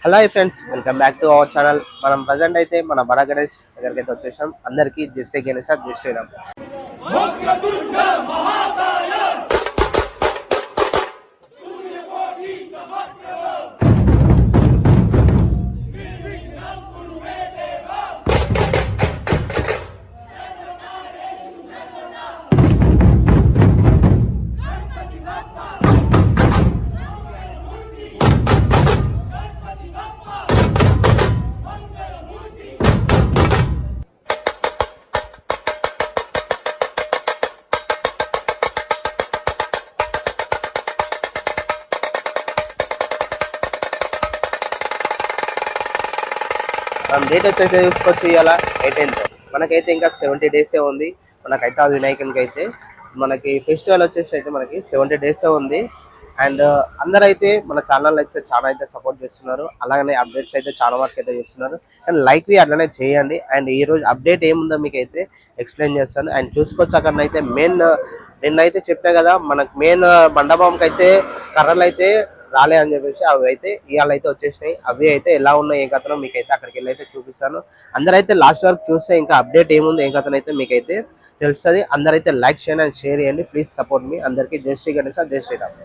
Hello friends, welcome back to our channel. మనం present అయితే మన బడా గణేష్ దగ్గరికి అయితే వచ్చేసాం. అందరికీ జై శ్రీ గణేష్, జై శ్రీరామ్. మనం డేట్ వచ్చేసి చూసుకోవచ్చు, ఇవాళ 18th. మనకైతే ఇంకా 70 days ఉంది. మనకైతే అది వినాయకునికి అయితే మనకి ఫెస్టివల్ వచ్చేసి అయితే మనకి 70 days ఉంది. అండ్ అందరైతే మన ఛానల్ అయితే చాలా అయితే సపోర్ట్ చేస్తున్నారు. అలాగనే అప్డేట్స్ అయితే చాలా వరకు అయితే చేస్తున్నారు. అండ్ లైక్ అట్లనే చేయండి. అండ్ ఈ రోజు అప్డేట్ ఏముందో మీకు అయితే ఎక్స్ప్లెయిన్ చేస్తాను. అండ్ చూసుకోవచ్చు, అక్కడనైతే మెయిన్ నిన్నైతే చెప్పా కదా, మనకు మెయిన్ మండపంకి అయితే కర్రలు అయితే రాలే అని చెప్పేసి అవి అయితే ఇవాళ అయితే వచ్చేసినాయి. అవి అయితే ఎలా ఉన్నాయి ఏం కథనో మీకైతే అక్కడికి వెళ్ళి అయితే చూపిస్తాను. అందరైతే లాస్ట్ వరకు చూస్తే ఇంకా అప్డేట్ ఏముంది ఏం కథనో అయితే మీకైతే తెలుస్తుంది. అందరైతే లైక్ చేయండి అండ్ షేర్ చేయండి. ప్లీజ్ సపోర్ట్ మీ. అందరికీ జై శ్రీ గణేష్, జై శ్రీరామ్.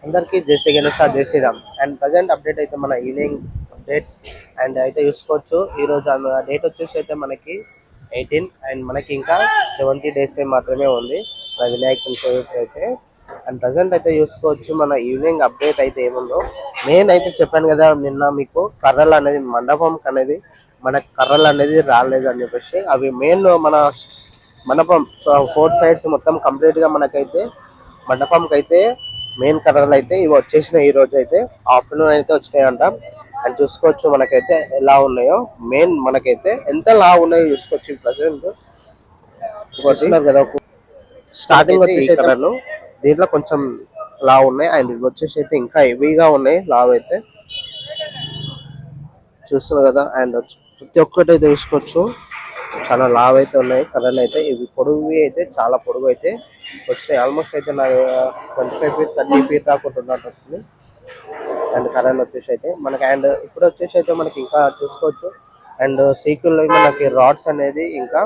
అందరికీ జై శ్రీ గణేష్, జై శ్రీరామ్. అండ్ ప్రజెంట్ అప్డేట్ అయితే మన ఈవినింగ్ అప్డేట్ అండ్ అయితే చూసుకోవచ్చు. ఈరోజు డేట్ వచ్చేసి అయితే మనకి 18 అండ్ మనకి ఇంకా 70 days మాత్రమే ఉంది మన వినాయకుని చవితి అయితే. అండ్ ప్రజెంట్ అయితే చూసుకోవచ్చు, మన ఈవినింగ్ అప్డేట్ అయితే ఏముందో. నేను అయితే చెప్పాను కదా నిన్న మీకు, కర్రలు అనేది మండపం అనేది మనకు కర్రలు అనేది రాలేదు అని చెప్పేసి. అవి మెయిన్ మన మండపం 4 sides మొత్తం కంప్లీట్ గా మనకైతే మండపంకి అయితే మెయిన్ కర్రలు అయితే ఇవి వచ్చేసినాయి. ఈ రోజు అయితే ఆఫ్టర్నూన్ అయితే వచ్చినాయంట. అండ్ చూసుకోవచ్చు మనకైతే ఎలా ఉన్నాయో, మెయిన్ మనకైతే ఎంత లా ఉన్నాయో చూసుకోవచ్చు. ప్రజెంట్ వస్తున్నారు కదా, స్టార్టింగ్ వచ్చేసి కర్రలు దీంట్లో కొంచెం లావ్ ఉన్నాయి. అండ్ ఇవి వచ్చేసి అయితే ఇంకా హెవీగా ఉన్నాయి లావ్ అయితే చూస్తున్నారు కదా. అండ్ ప్రతి ఒక్కటి అయితే చూసుకోవచ్చు, చాలా లావ్ అయితే ఉన్నాయి కర్రలు అయితే. ఇవి పొడుగు అయితే చాలా పొడుగు అయితే వచ్చినాయి. ఆల్మోస్ట్ అయితే నా 25 feet 30 feet దాకా ఉన్నట్టు. అండ్ కర్రలు వచ్చేసి అయితే మనకి. అండ్ ఇప్పుడు వచ్చేసి అయితే మనకి ఇంకా చూసుకోవచ్చు. అండ్ సీక్వెల్ మనకి రాడ్స్ అనేది ఇంకా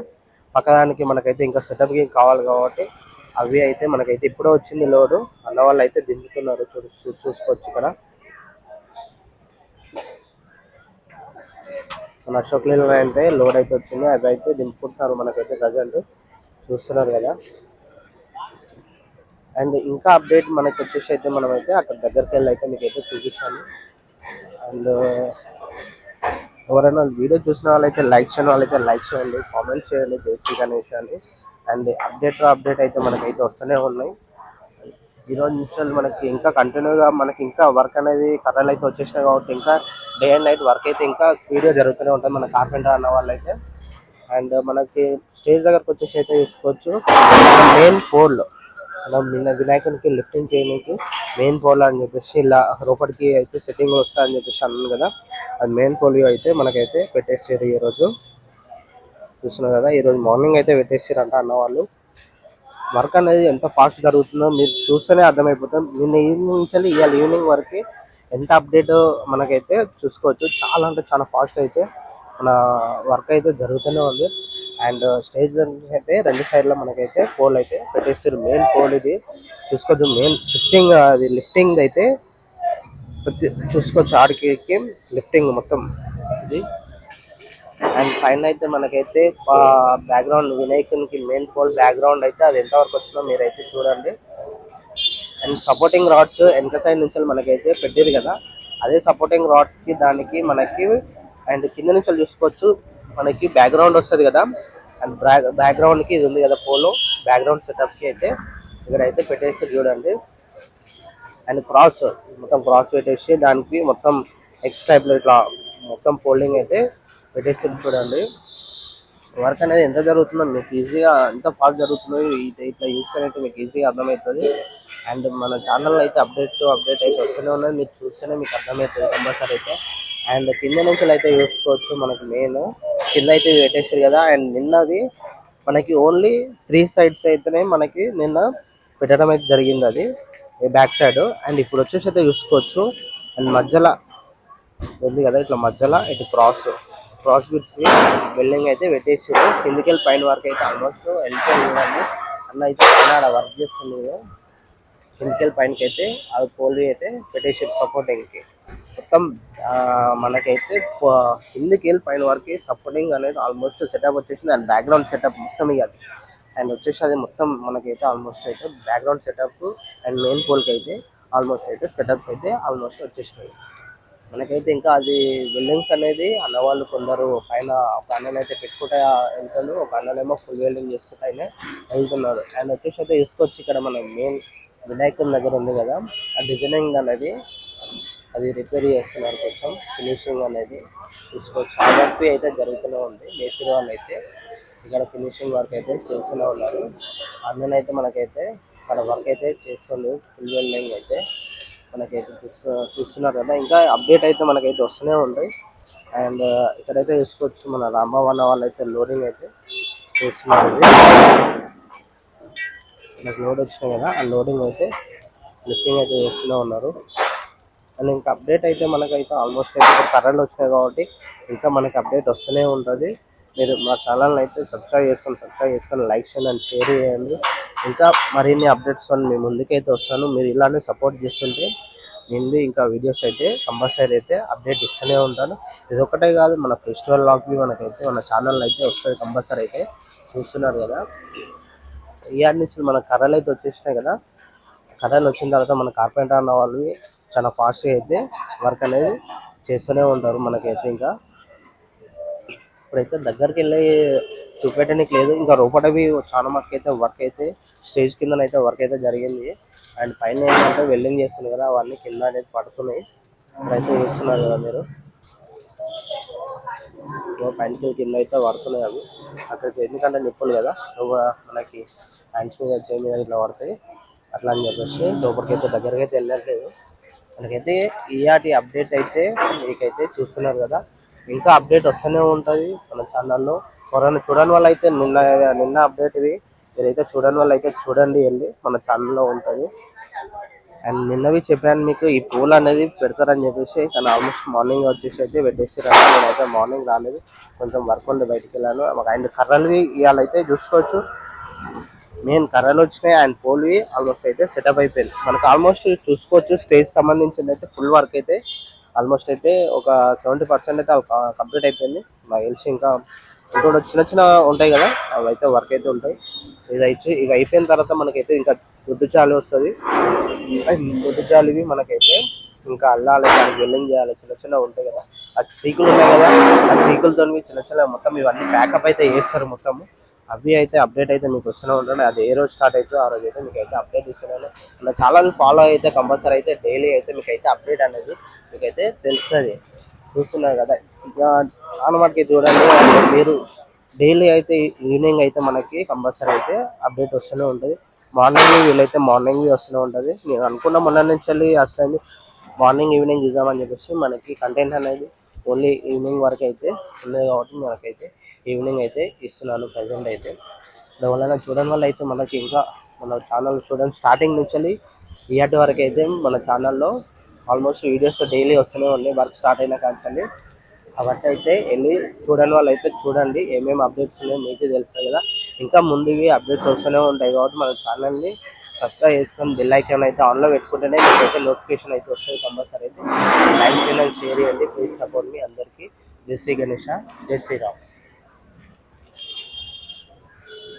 పక్కదానికి మనకైతే ఇంకా సెటప్ కి కావాలి కాబట్టి అవి అయితే మనకైతే ఇప్పుడే వచ్చింది లోడు. అన్న వాళ్ళు అయితే దింపుతున్నారు. చూసుకోవచ్చు ఇక్కడ మన అశోక్ లీల అంటే లోడ్ అయితే వచ్చింది. అవి అయితే దింపుకుంటున్నారు మనకైతే ప్రజెంట్ చూస్తున్నారు కదా. అండ్ ఇంకా అప్డేట్ మనకి వచ్చేసి అయితే మనమైతే అక్కడ దగ్గరికి వెళ్ళి అయితే మీకు అయితే చూపిస్తాను. అండ్ ఎవరైనా వీడియో చూసిన వాళ్ళైతే లైక్ చేయని వాళ్ళైతే లైక్ చేయండి, కామెంట్ చేయండి జై శ్రీ గణేష్ అని. అండ్ అప్డేట్ అయితే మనకైతే వస్తూనే ఉన్నాయి. ఈరోజు నుంచి మనకి ఇంకా కంటిన్యూగా మనకి ఇంకా వర్క్ అనేది కర్రలు అయితే వచ్చేసినాయి కాబట్టి ఇంకా డే అండ్ నైట్ వర్క్ అయితే ఇంకా స్పీడ్గా జరుగుతూనే ఉంటుంది మన కార్పెంటర్ అన్న వాళ్ళైతే. అండ్ మనకి స్టేజ్ దగ్గరకు వచ్చేసి అయితే చూసుకోవచ్చు, మెయిన్ పోల్ మనం నిన్న వినాయకునికి లిఫ్టింగ్ చేయడానికి మెయిన్ పోల్ అని చెప్పేసి ఇలా లోపలికి అయితే సెట్టింగ్ వస్తా అని చెప్పేసి అన్నాను కదా. అది మెయిన్ పోల్ అయితే మనకైతే పెట్టేసారు. ఈ రోజు చూస్తున్నారు కదా, ఈరోజు మార్నింగ్ అయితే పెట్టేసారంట అన్న వాళ్ళు. వర్క్ అనేది ఎంత ఫాస్ట్ జరుగుతుందో మీరు చూస్తేనే అర్థమైపోతుంది. నిన్న ఈవినింగ్ నుంచి ఇవాళ ఈవినింగ్ వరకు ఎంత అప్డేట్ మనకైతే చూసుకోవచ్చు. చాలా అంటే చాలా ఫాస్ట్ అయితే మన వర్క్ అయితే జరుగుతూనే ఉంది. అండ్ స్టేజ్ అయితే 2 sides మనకైతే పోల్ అయితే పెట్టేస్తారు. మెయిన్ పోల్ ఇది చూసుకోవచ్చు. మెయిన్ షిఫ్టింగ్ అది లిఫ్టింగ్ అయితే చూసుకోవచ్చు. ఆడికి లిఫ్టింగ్ మొత్తం ఇది. అండ్ పైన అయితే మనకైతే బ్యాక్గ్రౌండ్ వినాయకునికి మెయిన్ పోల్ బ్యాక్గ్రౌండ్ అయితే అది ఎంతవరకు వచ్చిందో మీరైతే చూడండి. అండ్ సపోర్టింగ్ రాడ్స్ వెనక సైడ్ నుంచి మనకైతే పెట్టారు కదా, అదే సపోర్టింగ్ రాడ్స్ కి దానికి మనకి. అండ్ కింద నుంచి చూసుకోవచ్చు మనకి బ్యాక్గ్రౌండ్ వస్తుంది కదా. అండ్ బ్యాక్గ్రౌండ్ కి ఇది ఉంది కదా పోలో, బ్యాక్గ్రౌండ్ సెటప్ కి అయితే ఇక్కడ అయితే పెట్టేసి చూడండి. అండ్ క్రాస్ మొత్తం క్రాస్ పెట్టేసి దానికి మొత్తం ఎక్స్ టైప్ లో ఇట్లా మొత్తం ఫోల్డింగ్ అయితే పెట్టేసి చూడండి. వర్క్ అనేది ఎంత జరుగుతుందో మీకు ఈజీగా, ఎంత ఫాస్ట్ జరుగుతుందో ఇట్లా చూస్తే అయితే మీకు ఈజీగా అర్థమవుతుంది. అండ్ మన ఛానల్ అయితే అప్డేట్ అయితే వస్తూనే ఉన్నది. మీరు చూస్తేనే మీకు అర్థమవుతుంది కంపల్సరీ అయితే. అండ్ కింద నుంచి అయితే చూసుకోవచ్చు మనకి మెయిన్ కింద అయితే పెట్టేసారు కదా. అండ్ నిన్నది మనకి ఓన్లీ 3 sides అయితేనే మనకి నిన్న పెట్టడం అయితే జరిగింది, అది బ్యాక్ సైడ్. అండ్ ఇప్పుడు వచ్చేసి అయితే చూసుకోవచ్చు అండ్ మధ్యలో ఉంది కదా, ఇట్లా మధ్యలో ఇటు క్రాస్ బిట్స్ బిల్డింగ్ అయితే పెట్టేసారు. కిందికి వెళ్ళి పైన వరకు అయితే ఆల్మోస్ట్ వెళ్ళిపోయింది చూడండి. అన్న అయితే పైన వర్క్ చేస్తుంది. కిందికి పైనకి అయితే అది పోల్వి అయితే పెట్టేసారు సపోర్టింగ్కి మొత్తం. మనకైతే కిందికి వెళ్ళి పైన వరకు సపోర్టింగ్ అనేది ఆల్మోస్ట్ సెటప్ వచ్చేసింది. అండ్ బ్యాక్గ్రౌండ్ సెటప్ మొత్తం ఇవ్వాలి. అండ్ వచ్చేసి అది మొత్తం మనకైతే ఆల్మోస్ట్ అయితే బ్యాక్గ్రౌండ్ సెటప్ అండ్ మెయిన్ పోల్కి అయితే ఆల్మోస్ట్ అయితే సెటప్స్ అయితే ఆల్మోస్ట్ వచ్చేసినాయి. మనకైతే ఇంకా అది వెల్డింగ్స్ అనేది అన్నవాళ్ళు కొందరు పైన ఒక అన్నని అయితే పెట్టుకుంటా వెళ్తాడు, ఒక అన్ననేమో ఫుల్ వెల్డింగ్ చేసుకుంటా అయినా వెళ్తున్నారు. అండ్ వచ్చేసి అయితే తీసుకొచ్చి ఇక్కడ మన మెయిన్ వినాయకుని దగ్గర ఉంది కదా, ఆ డిజైనింగ్ అనేది అది రిపేర్ చేస్తున్నారు. కొంచెం ఫినిషింగ్ అనేది తీసుకొచ్చి ఆ వర్క్ అయితే జరుగుతూనే ఉంది. మేస్త్రి వాళ్ళు అయితే ఇక్కడ ఫినిషింగ్ వర్క్ అయితే చేస్తూనే ఉన్నారు. అందులోనైతే మనకైతే ఇక్కడ వర్క్ అయితే చేస్తుంది. ఫుల్ వెల్డింగ్ అయితే మనకైతే చూస్తున్నారు కదా. ఇంకా అప్డేట్ అయితే మనకైతే వస్తూనే ఉంటాయి. అండ్ ఇక్కడైతే చూసుకోవచ్చు మన రామవన్న వాళ్ళు అయితే లోడింగ్ అయితే చేస్తున్నారు. నాకు లోడ్ వచ్చినాయి కదా, ఆ లోడింగ్ అయితే లిఫ్టింగ్ అయితే చేస్తూనే ఉన్నారు. అండ్ ఇంకా అప్డేట్ అయితే మనకైతే ఆల్మోస్ట్ అయితే కరెంట్ వచ్చినాయి కాబట్టి ఇంకా మనకి అప్డేట్ వస్తూనే ఉంటుంది. మీరు మా ఛానల్ని అయితే సబ్స్క్రైబ్ చేసుకొని లైక్ చేయండి అండ్ షేర్ చేయండి. ఇంకా మరిన్ని అప్డేట్స్ మీ ముందుకైతే వస్తాను. మీరు ఇలానే సపోర్ట్ చేస్తుంటే నేను ఇంకా వీడియోస్ అయితే కంపల్సరీ అయితే అప్డేట్ ఇస్తూనే ఉంటాను. ఇది ఒకటే కాదు, మన ఫెస్టివల్ లాగ్వి మనకైతే మన ఛానల్ అయితే వస్తుంది కంపల్సరీ. అయితే చూస్తున్నారు కదా, ఇయర్ నుంచి మన కర్రలు అయితే వచ్చేసినాయి కదా. కర్రలు వచ్చిన తర్వాత మన కార్పెంటర్ అన్న వాళ్ళు చాలా ఫాస్ట్గా అయితే వర్క్ అనేది చేస్తూనే ఉంటారు. మనకైతే ఇంకా ఇప్పుడైతే దగ్గరికి వెళ్ళి చూపెట్టడానికి లేదు. ఇంకా రూపటవి చాలా మటుకు అయితే వర్క్ అయితే స్టేజ్ కిందనైతే వర్క్ అయితే జరిగింది. అండ్ పైన ఏంటంటే వెల్డింగ్ చేస్తుంది కదా, అవన్నీ కింద అనేది పడుతున్నాయి. ఇప్పుడైతే చూస్తున్నారు కదా మీరు, పైన కింద అయితే పడుతున్నాయి అవి అక్కడికి. ఎందుకంటే నిప్పులు కదా మనకి హ్యాండ్స్ మీద చేయి మీద ఇట్లా పడతాయి అట్లా అని చెప్పేసి లోపలికైతే దగ్గరికి అయితే వెళ్ళట్లేదు. మనకైతే ఈయాటి అప్డేట్ అయితే మీకైతే చూస్తున్నారు కదా. ఇంకా అప్డేట్ వస్తూనే ఉంటుంది మన ఛానల్లో. ఎవరైనా చూడని వాళ్ళు అయితే నిన్న అప్డేట్ ఇది మీరైతే చూడని వాళ్ళు అయితే చూడండి, వెళ్ళి మన ఛానల్లో ఉంటుంది. అండ్ నిన్నవి చెప్పాను మీకు, ఈ పూల్ అనేది పెడతారని చెప్పేసి. కానీ ఆల్మోస్ట్ మార్నింగ్ వచ్చేసి అయితే పెట్టేసారు. నేనైతే మార్నింగ్ రాలేదు, కొంచెం వర్క్ ఉండి బయటికి వెళ్ళాను. అండ్ కర్రలువి ఇవాళ అయితే చూసుకోవచ్చు, మెయిన్ కర్రలు వచ్చినాయి అండ్ పోల్వి ఆల్మోస్ట్ అయితే సెటప్ అయిపోయింది. మనకు ఆల్మోస్ట్ చూసుకోవచ్చు స్టేజ్ సంబంధించింది అయితే ఫుల్ వర్క్ అయితే ఆల్మోస్ట్ అయితే ఒక 70% అయితే కంప్లీట్ అయిపోయింది. నాకు తెలిసి ఇంకా ఇంకోటి చిన్న ఉంటాయి కదా, అవి అయితే వర్క్ అయితే ఉంటాయి. ఇవి అయిపోయిన తర్వాత మనకైతే ఇంకా గుడ్డు చాలు వస్తుంది. గుడ్డు చాలువి మనకైతే ఇంకా అల్లాలి, దానికి వెల్డింగ్ చేయాలి. చిన్న ఉంటాయి కదా, ఆ సీకులు ఉన్నాయి కదా, ఆ సీకులతో చిన్న మొత్తం ఇవన్నీ ప్యాకప్ అయితే చేస్తారు మొత్తము. అవి అయితే అప్డేట్ అయితే మీకు వస్తూనే ఉంటాను. అది ఏ రోజు స్టార్ట్ అవుతుందో ఆ రోజు అయితే మీకు అయితే అప్డేట్ ఇస్తున్నాను. నా ఛానల్ ఫాలో అయితే కంపల్సరీ అయితే డైలీ అయితే మీకు అయితే అప్డేట్ అనేది మీకైతే తెలుస్తుంది. చూస్తున్నారు కదా, ఇంకా చాలా మటుకి చూడండి. మీరు డైలీ అయితే ఈవినింగ్ అయితే మనకి కంపల్సరీ అయితే అప్డేట్ వస్తూనే ఉంటుంది. మార్నింగ్ వీళ్ళైతే మార్నింగ్ వస్తూనే ఉంటుంది. నేను అనుకున్న మొన్న నుంచి వెళ్ళి వస్తుంది మార్నింగ్ ఈవినింగ్ చూద్దామని చెప్పేసి. మనకి కంటెంట్ అనేది ఓన్లీ ఈవినింగ్ వరకు అయితే ఉంది కాబట్టి మనకైతే ఈవినింగ్ అయితే ఇస్తున్నాను ప్రజెంట్ అయితే. దానివల్ల చూడడం వల్ల అయితే మనకి ఇంకా మన ఛానల్ చూడండి స్టార్టింగ్ నుంచి ఇయటి వరకు అయితే మన ఛానల్లో ఆల్మోస్ట్ వీడియోస్ డైలీ వస్తూనే ఉన్నాయి వర్క్ స్టార్ట్ అయినా కానీ. కాబట్టి అయితే వెళ్ళి చూడని వాళ్ళు అయితే చూడండి, ఏమేమి అప్డేట్స్ ఉన్నాయో మీకే తెలుస్తాయి కదా. ఇంకా ముందువి అప్డేట్స్ వస్తూనే ఉంటాయి కాబట్టి మన ఛానల్ని సబ్స్క్రైబ్ చేసుకొని బెల్ ఐకాన్ అయితే ఆన్లో పెట్టుకుంటేనే మీకైతే నోటిఫికేషన్ అయితే వస్తుంది కంపల్సరీ అయితే. లైక్ చేయండి, షేర్ చేయండి, ప్లీజ్ సపోర్ట్ మీ అందరికీ. జై శ్రీ గణేష, జై శ్రీరామ్.